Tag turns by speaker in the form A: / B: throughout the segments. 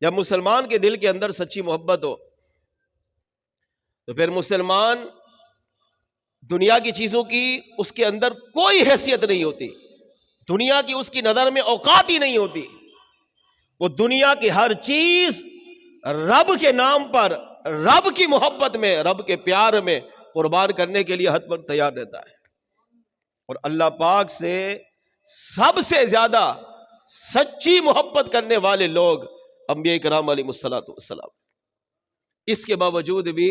A: جب مسلمان کے دل کے اندر سچی محبت ہو تو پھر مسلمان دنیا کی چیزوں کی اس کے اندر کوئی حیثیت نہیں ہوتی، دنیا کی اس کی نظر میں اوقات ہی نہیں ہوتی. وہ دنیا کی ہر چیز رب کے نام پر، رب کی محبت میں، رب کے پیار میں قربان کرنے کے لیے حد پر تیار رہتا ہے. اور اللہ پاک سے سب سے زیادہ سچی محبت کرنے والے لوگ انبیاء کرام علیہ الصلوۃ والسلام. اس کے باوجود بھی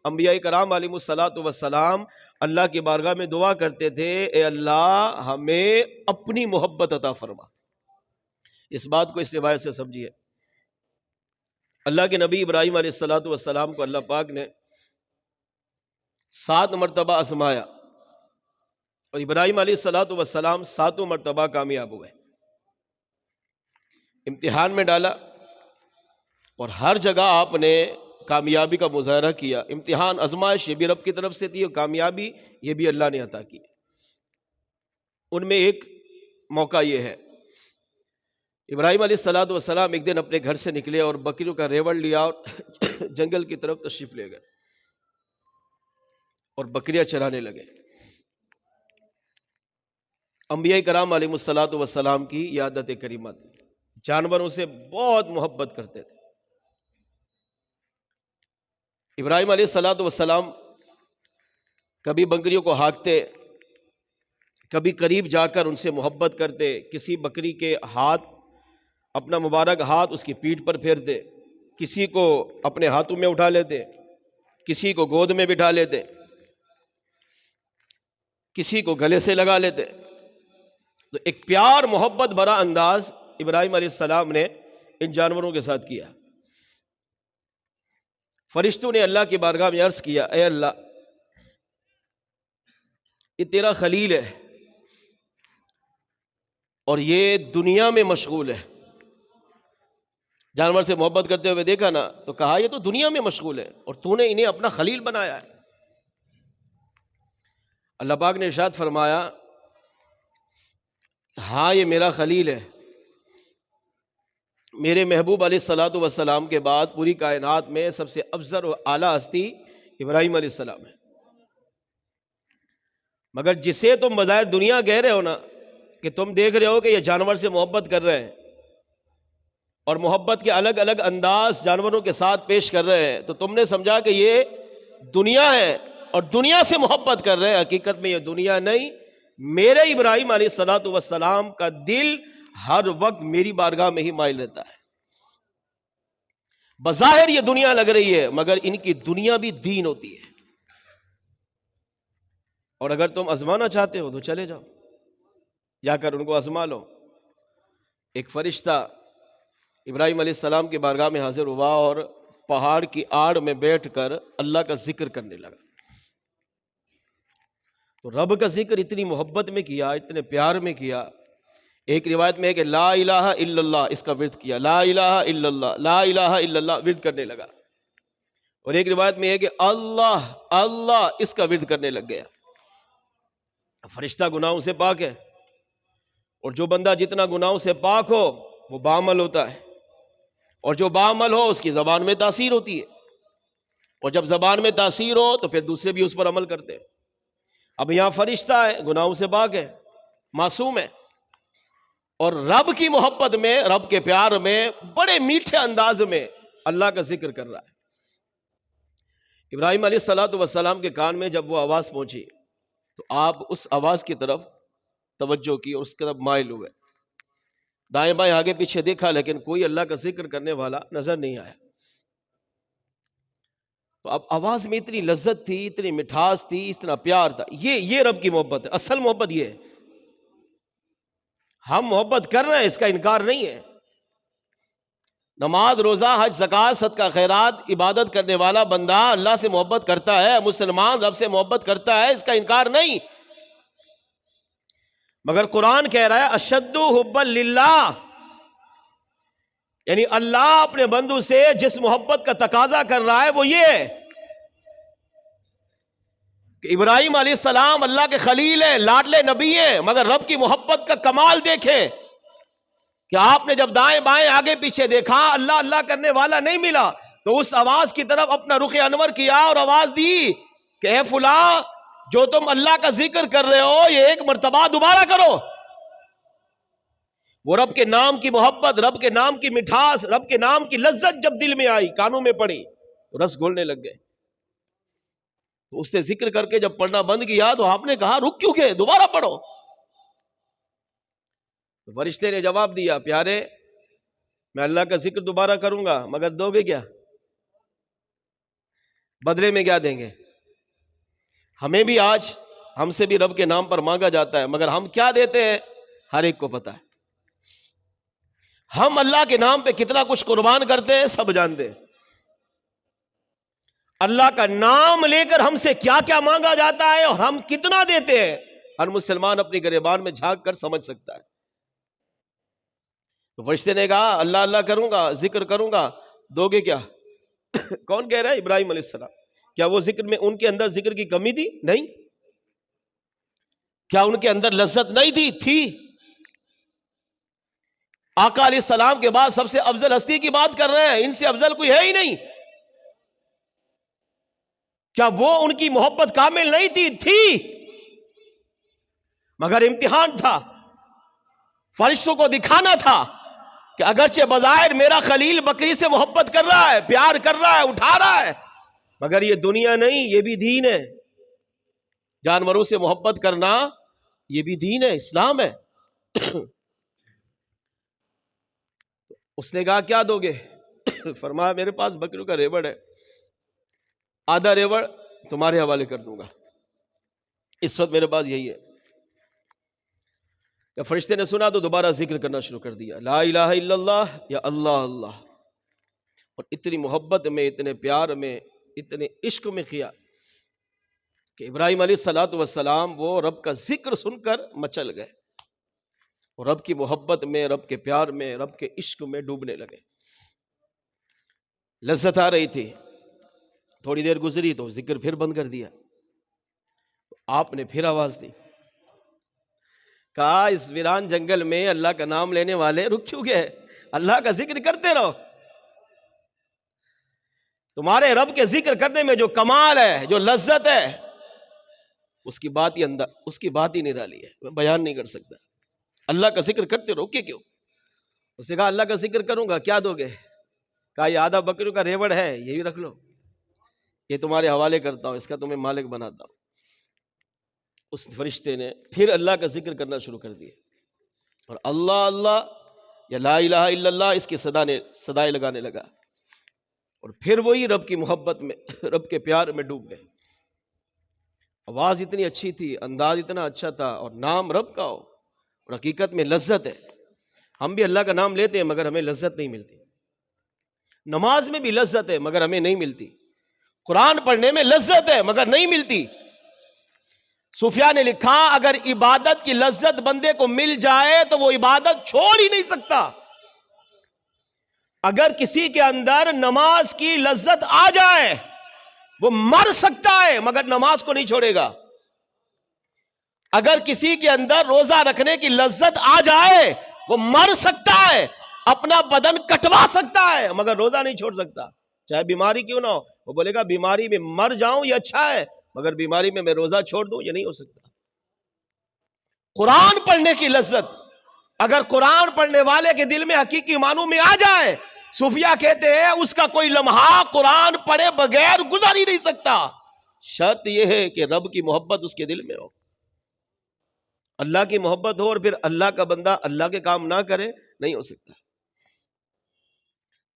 A: انبیاء کرام علیہ الصلوۃ والسلام اللہ کی بارگاہ میں دعا کرتے تھے، اے اللہ ہمیں اپنی محبت عطا فرما. اس بات کو اس روایت سے سمجھیے. اللہ کے نبی ابراہیم علیہ الصلوۃ والسلام کو اللہ پاک نے 7 مرتبہ آزمایا، اور ابراہیم علیہ الصلوۃ والسلام 7 مرتبہ کامیاب ہوئے. امتحان میں ڈالا اور ہر جگہ آپ نے کامیابی کا مظاہرہ کیا. امتحان آزمائش یہ بھی رب کی طرف سے تھی، اور کامیابی یہ بھی اللہ نے عطا کی. ان میں ایک موقع یہ ہے، ابراہیم علیہ الصلوۃ والسلام ایک دن اپنے گھر سے نکلے اور بکریوں کا ریوڑ لیا اور جنگل کی طرف تشریف لے گئے اور بکریاں چرانے لگے. انبیاء کرام علیہ الصلوۃ والسلام کی یہ عادت کریمہ تھی، جانوروں سے بہت محبت کرتے تھے. ابراہیم علیہ الصلوۃ والسلام کبھی بکریوں کو ہانکتے، کبھی قریب جا کر ان سے محبت کرتے. کسی بکری کے ہاتھ، اپنا مبارک ہاتھ اس کی پیٹھ پر پھیرتے، کسی کو اپنے ہاتھوں میں اٹھا لیتے، کسی کو گود میں بٹھا لیتے، کسی کو گلے سے لگا لیتے. تو ایک پیار محبت بھرا انداز ابراہیم علیہ السلام نے ان جانوروں کے ساتھ کیا. فرشتوں نے اللہ کی بارگاہ میں عرض کیا، اے اللہ یہ تیرا خلیل ہے اور یہ دنیا میں مشغول ہے. جانور سے محبت کرتے ہوئے دیکھا نا تو کہا یہ تو دنیا میں مشغول ہے اور تو نے انہیں اپنا خلیل بنایا ہے. اللہ پاک نے ارشاد فرمایا، ہاں یہ میرا خلیل ہے. میرے محبوب علیہ الصلوۃ والسلام کے بعد پوری کائنات میں سب سے افضل و اعلیٰ ہستی ابراہیم علیہ السلام ہے. مگر جسے تم بظاہر دنیا کہہ رہے ہو نا، کہ تم دیکھ رہے ہو کہ یہ جانور سے محبت کر رہے ہیں اور محبت کے الگ الگ انداز جانوروں کے ساتھ پیش کر رہے ہیں، تو تم نے سمجھا کہ یہ دنیا ہے اور دنیا سے محبت کر رہے ہیں. حقیقت میں یہ دنیا نہیں، میرے ابراہیم علیہ الصلوۃ والسلام کا دل ہر وقت میری بارگاہ میں ہی مائل رہتا ہے. بظاہر یہ دنیا لگ رہی ہے مگر ان کی دنیا بھی دین ہوتی ہے. اور اگر تم آزمانا چاہتے ہو تو چلے جاؤ، جا کر ان کو آزما لو. ایک فرشتہ ابراہیم علیہ السلام کی بارگاہ میں حاضر ہوا اور پہاڑ کی آڑ میں بیٹھ کر اللہ کا ذکر کرنے لگا. تو رب کا ذکر اتنی محبت میں کیا، اتنے پیار میں کیا. ایک روایت میں ہے کہ لا الہ الا اللہ اس کا ورد کیا، لا الہ الا اللہ، لا الہ الا اللہ ورد کرنے لگا. اور ایک روایت میں ہے کہ اللہ اللہ اس کا ورد کرنے لگ گیا. فرشتہ گناہوں سے پاک ہے، اور جو بندہ جتنا گناہوں سے پاک ہو وہ باعمل ہوتا ہے، اور جو باعمل ہو اس کی زبان میں تاثیر ہوتی ہے، اور جب زبان میں تاثیر ہو تو پھر دوسرے بھی اس پر عمل کرتے ہیں. اب یہاں فرشتہ ہے، گناہوں سے پاک ہے، معصوم ہے، اور رب کی محبت میں، رب کے پیار میں بڑے میٹھے انداز میں اللہ کا ذکر کر رہا ہے. ابراہیم علیہ الصلوۃ والسلام کے کان میں جب وہ آواز پہنچی تو آپ اس آواز کی طرف توجہ کی اور اس کی طرف مائل ہوئے. دائیں بائیں آگے پیچھے دیکھا لیکن کوئی اللہ کا ذکر کرنے والا نظر نہیں آیا. تو اب آواز میں اتنی لذت تھی، اتنی مٹھاس تھی، اتنا پیار تھا. یہ رب کی محبت ہے. اصل محبت یہ ہے. ہم محبت کر رہے ہیں، اس کا انکار نہیں ہے. نماز، روزہ، حج، زکوٰۃ، صدقہ، خیرات، عبادت کرنے والا بندہ اللہ سے محبت کرتا ہے، مسلمان رب سے محبت کرتا ہے، اس کا انکار نہیں. مگر قرآن کہہ رہا ہے اشد حبا للہ، یعنی اللہ اپنے بندوں سے جس محبت کا تقاضا کر رہا ہے وہ یہ ہے کہ ابراہیم علیہ السلام اللہ کے خلیل ہیں، لاڈلے نبی ہیں، مگر رب کی محبت کا کمال دیکھیں کہ آپ نے جب دائیں بائیں آگے پیچھے دیکھا اللہ اللہ کرنے والا نہیں ملا تو اس آواز کی طرف اپنا رخ انور کیا اور آواز دی کہ اے فلاں جو تم اللہ کا ذکر کر رہے ہو یہ ایک مرتبہ دوبارہ کرو. وہ رب کے نام کی محبت، رب کے نام کی مٹھاس، رب کے نام کی لذت جب دل میں آئی، کانوں میں پڑی تو رس گھولنے لگ گئے. تو اس نے ذکر کر کے جب پڑھنا بند کیا تو آپ نے کہا رک کیوں گئے، دوبارہ پڑھو. تو فرشتے نے جواب دیا پیارے میں اللہ کا ذکر دوبارہ کروں گا مگر دو گے کیا؟ بدلے میں کیا دیں گے؟ ہمیں بھی آج ہم سے بھی رب کے نام پر مانگا جاتا ہے مگر ہم کیا دیتے ہیں ہر ایک کو پتا ہے. ہم اللہ کے نام پہ کتنا کچھ قربان کرتے ہیں سب جانتے ہیں. اللہ کا نام لے کر ہم سے کیا کیا مانگا جاتا ہے اور ہم کتنا دیتے ہیں ہر مسلمان اپنی گریبان میں جھانک کر سمجھ سکتا ہے. تو فرشتے نے کہا اللہ اللہ کروں گا، ذکر کروں گا، دو گے کیا؟ کون کہہ رہا ہے؟ ابراہیم علیہ السلام. کیا وہ ذکر میں ان کے اندر ذکر کی کمی تھی؟ نہیں. کیا ان کے اندر لذت نہیں تھی؟ تھی. آقا علیہ السلام کے بعد سب سے افضل ہستی کی بات کر رہے ہیں، ان سے افضل کوئی ہے ہی نہیں. کیا وہ ان کی محبت کامل نہیں تھی؟ تھی. مگر امتحان تھا، فرشتوں کو دکھانا تھا کہ اگرچہ بظاہر میرا خلیل بکری سے محبت کر رہا ہے، پیار کر رہا ہے، اٹھا رہا ہے، مگر یہ دنیا نہیں، یہ بھی دین ہے. جانوروں سے محبت کرنا یہ بھی دین ہے، اسلام ہے. اس نے کہا کیا دو گے؟ فرمایا میرے پاس بکریوں کا ریوڑ ہے، آدھا ریوڑ تمہارے حوالے کر دوں گا، اس وقت میرے پاس یہی ہے. یا فرشتے نے سنا تو دوبارہ ذکر کرنا شروع کر دیا لا الہ الا اللہ یا اللہ اللہ، اور اتنی محبت میں، اتنے پیار میں، اتنے عشق میں کیا کہ ابراہیم علیہ الصلوۃ والسلام وہ رب کا ذکر سن کر مچل گئے اور رب کی محبت میں، رب کے پیار میں، رب کے عشق میں ڈوبنے لگے. لذت آ رہی تھی، تھوڑی دیر گزری تو ذکر پھر بند کر دیا. آپ نے پھر آواز دی، کہا اس ویران جنگل میں اللہ کا نام لینے والے رک کیوں گئے؟ اللہ کا ذکر کرتے رہو. تمہارے رب کے ذکر کرنے میں جو کمال ہے، جو لذت ہے، اس کی بات ہی نرالی ہے، میں بیان نہیں کر سکتا. اللہ کا ذکر کرتے رہو کہ کیوں؟ اس نے کہا اللہ کا ذکر کروں گا، کیا دو گے؟ کہا یہ آدھا بکریوں کا ریوڑ ہے، یہ بھی رکھ لو، یہ تمہارے حوالے کرتا ہوں، اس کا تمہیں مالک بناتا ہوں. اس فرشتے نے پھر اللہ کا ذکر کرنا شروع کر دیا اور اللہ اللہ یا لا الہ الا اللہ اس کی صدائیں لگانے لگا. اور پھر وہی رب کی محبت میں، رب کے پیار میں ڈوب گئے. آواز اتنی اچھی تھی، انداز اتنا اچھا تھا، اور نام رب کا ہو اور حقیقت میں لذت ہے. ہم بھی اللہ کا نام لیتے ہیں مگر ہمیں لذت نہیں ملتی. نماز میں بھی لذت ہے مگر ہمیں نہیں ملتی. قرآن پڑھنے میں لذت ہے مگر نہیں ملتی. صوفیاء نے لکھا اگر عبادت کی لذت بندے کو مل جائے تو وہ عبادت چھوڑ ہی نہیں سکتا. اگر کسی کے اندر نماز کی لذت آ جائے وہ مر سکتا ہے مگر نماز کو نہیں چھوڑے گا. اگر کسی کے اندر روزہ رکھنے کی لذت آ جائے وہ مر سکتا ہے، اپنا بدن کٹوا سکتا ہے مگر روزہ نہیں چھوڑ سکتا، چاہے بیماری کیوں نہ ہو. وہ بولے گا بیماری میں مر جاؤں یہ اچھا ہے مگر بیماری میں روزہ چھوڑ دوں یہ نہیں ہو سکتا. قرآن پڑھنے کی لذت اگر قرآن پڑھنے والے کے دل میں حقیقی معنوں میں آ جائے، صوفیاء کہتے ہیں اس کا کوئی لمحہ قرآن پڑھے بغیر گزر ہی نہیں سکتا. شرط یہ ہے کہ رب کی محبت اس کے دل میں ہو، اللہ کی محبت ہو، اور پھر اللہ کا بندہ اللہ کے کام نہ کرے، نہیں ہو سکتا.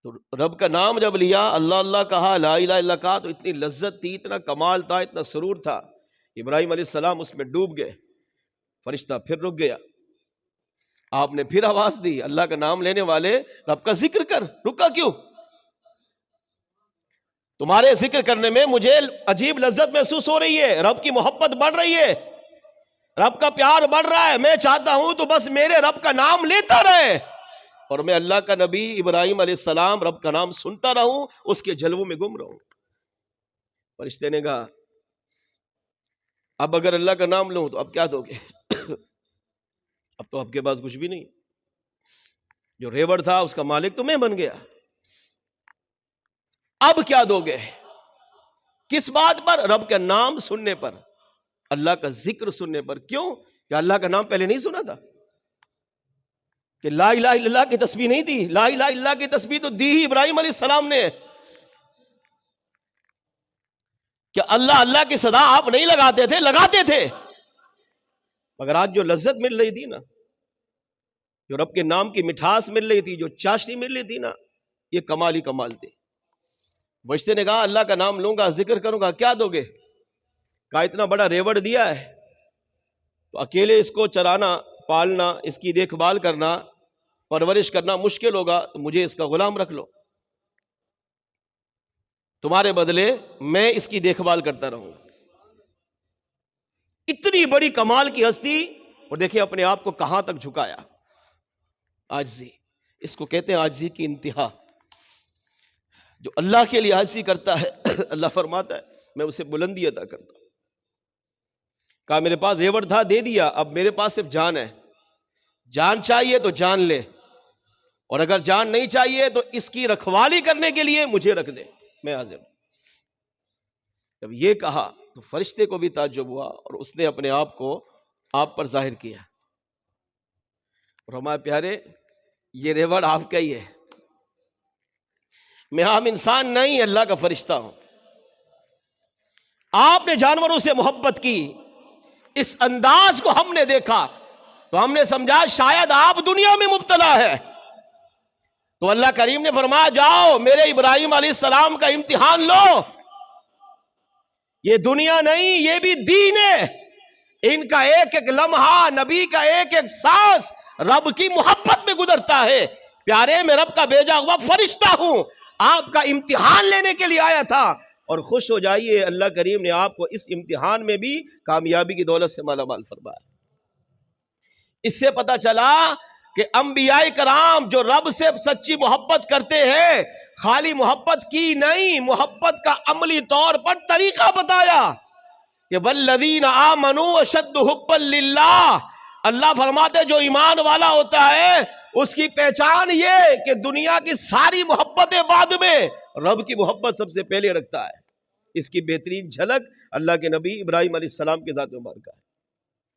A: تو رب کا نام جب لیا، اللہ اللہ کہا، لا الہ الا اللہ کہا، تو اتنی لذت تھی، اتنا کمال تھا، اتنا سرور تھا. ابراہیم علیہ السلام اس میں ڈوب گئے. فرشتہ پھر رک گیا. آپ نے پھر آواز دی اللہ کا نام لینے والے رب کا ذکر کر. رکا کیوں؟ تمہارے ذکر کرنے میں مجھے عجیب لذت محسوس ہو رہی ہے، رب کی محبت بڑھ رہی ہے، رب کا پیار بڑھ رہا ہے. میں چاہتا ہوں تو بس میرے رب کا نام لیتا رہے اور میں اللہ کا نبی ابراہیم علیہ السلام رب کا نام سنتا رہوں، اس کے جلووں میں گم رہوں. فرشتے نے کہا اب اگر اللہ کا نام لوں تو اب کیا دو گے؟ اب تو آپ کے پاس کچھ بھی نہیں. جو ریوڑ تھا اس کا مالک تو میں بن گیا. اب کیا دو گے؟ کس بات پر؟ رب کا نام سننے پر، اللہ کا ذکر سننے پر. کیوں؟ کہ اللہ کا نام پہلے نہیں سنا تھا؟ کہ لا الہ الا اللہ کی تسبیح نہیں تھی؟ لا الہ الا اللہ کی تسبیح تو دی ہی ابراہیم علیہ السلام نے. کہ اللہ اللہ کی صدا آپ نہیں لگاتے تھے؟ لگاتے تھے. مگر آج جو لذت مل رہی تھی نا، جو رب کے نام کی مٹھاس مل رہی تھی، جو چاشنی مل رہی تھی نا، یہ کمال ہی کمال تھی. فرشتے نے کہا اللہ کا نام لوں گا، ذکر کروں گا، کیا دو گے؟ کہا اتنا بڑا ریوڑ دیا ہے تو اکیلے اس کو چرانا، پالنا، اس کی دیکھ بھال کرنا، پرورش کرنا مشکل ہوگا، تو مجھے اس کا غلام رکھ لو، تمہارے بدلے میں اس کی دیکھ بھال کرتا رہوں. اتنی بڑی کمال کی ہستی، اور دیکھیں اپنے آپ کو کہاں تک جھکایا. عاجزی، اس کو کہتے ہیں عاجزی کی انتہا. جو اللہ کے لیے عاجزی کرتا ہے اللہ فرماتا ہے میں اسے بلندی عطا کرتا ہوں. کہا میرے پاس ریوڑ تھا، دے دیا، اب میرے پاس صرف جان ہے. جان چاہیے تو جان لے، اور اگر جان نہیں چاہیے تو اس کی رکھوالی کرنے کے لیے مجھے رکھ دے، میں حاضر ہوں. جب یہ کہا تو فرشتے کو بھی تعجب ہوا، اور اس نے اپنے آپ کو آپ پر ظاہر کیا. اور ہمارے پیارے، یہ ریوڑ آپ کا ہی ہے. میں عام انسان نہیں، اللہ کا فرشتہ ہوں. آپ نے جانوروں سے محبت کی، اس انداز کو ہم نے دیکھا تو ہم نے سمجھا شاید آپ دنیا میں مبتلا ہے. تو اللہ کریم نے فرمایا جاؤ میرے ابراہیم علیہ السلام کا امتحان لو. یہ دنیا نہیں، یہ بھی دین ہے. ان کا ایک ایک لمحہ، نبی کا ایک ایک سانس رب کی محبت میں گزرتا ہے. پیارے، میں رب کا بھیجا ہوا فرشتہ ہوں، آپ کا امتحان لینے کے لیے آیا تھا. اور خوش ہو جائیے، اللہ کریم نے آپ کو اس امتحان میں بھی کامیابی کی دولت سے مالا مال فرمایا. اس سے پتہ چلا کہ انبیاء کرام جو رب سے سچی محبت کرتے ہیں، خالی محبت کی نہیں، محبت کا عملی طور پر طریقہ بتایا کہ والذین آمنوا اشد حبا للہ. اللہ فرماتے جو ایمان والا ہوتا ہے اس کی پہچان یہ کہ دنیا کی ساری محبتیں بعد میں، رب کی محبت سب سے پہلے رکھتا ہے. اس کی بہترین جھلک اللہ کے نبی ابراہیم علیہ السلام کے ذات مبارکہ ہے.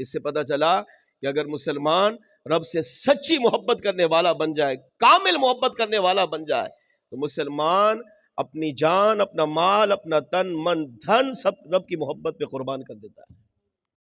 A: اس سے پتہ چلا کہ اگر مسلمان رب سے سچی محبت کرنے والا بن جائے، کامل محبت کرنے والا بن جائے، تو مسلمان اپنی جان، اپنا مال، اپنا تن من دھن سب رب کی محبت پہ قربان کر دیتا ہے.